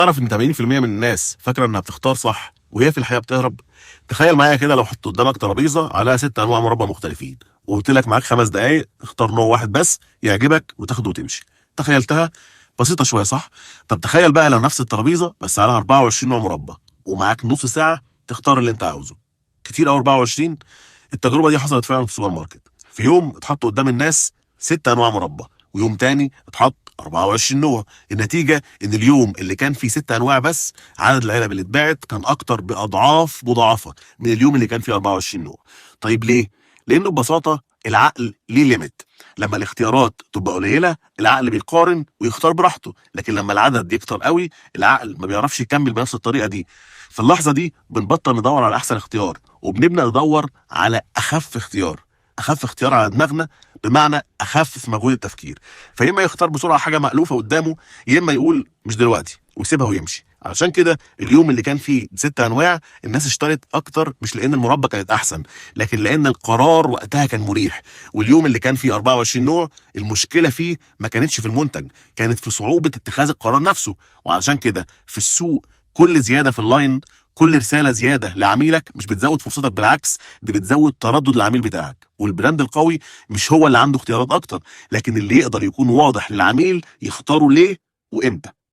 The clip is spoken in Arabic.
تعرف ان 80% من الناس فاكره انها بتختار صح وهي في الحقيقه بتهرب. تخيل معايا كده لو حط قدامك ترابيزه عليها 6 انواع مربى مختلفين وقلت لك معاك 5 دقايق تختار نوع واحد بس يعجبك وتاخده وتمشي. تخيلتها؟ بسيطه شويه صح؟ طب تخيل بقى لو نفس الترابيزه بس عليها 24 نوع مربى ومعاك نص ساعه تختار اللي انت عاوزه. كتير قوي 24. التجربه دي حصلت فعلا في السوبر ماركت. في يوم اتحط قدام الناس 6 انواع مربى ويوم تاني اتحط 24 نوع. النتيجه ان اليوم اللي كان فيه 6 انواع بس عدد العلب اللي اتباعت كان اكتر باضعاف مضاعفه من اليوم اللي كان فيه 24 نوع. طيب ليه؟ لانه ببساطه العقل ليه ليميت. لما الاختيارات تبقى قليله العقل بيقارن ويختار براحته، لكن لما العدد يكتر قوي العقل ما بيعرفش يكمل بنفس الطريقه دي. في اللحظه دي بنبطل ندور على احسن اختيار وبنبدا ندور على اخف اختيار. اخف اختيار على دماغنا بمعنى اخفف مجهود التفكير. فيا اما يختار بسرعه حاجه مألوفه قدامه، يا اما يقول مش دلوقتي ويسيبها ويمشي. علشان كده اليوم اللي كان فيه 6 انواع الناس اشترت اكتر، مش لان المربى كانت احسن لكن لان القرار وقتها كان مريح. واليوم اللي كان فيه 24 نوع المشكله فيه ما كانتش في المنتج، كانت في صعوبه اتخاذ القرار نفسه. وعلشان كده في السوق كل زياده في اللاين، كل رساله زياده لعميلك مش بتزود فرصتك، بالعكس دي بتزود تردد العميل بتاعك. والبراند القوي مش هو اللي عنده اختيارات اكتر، لكن اللي يقدر يكون واضح للعميل يختاره ليه وامتى.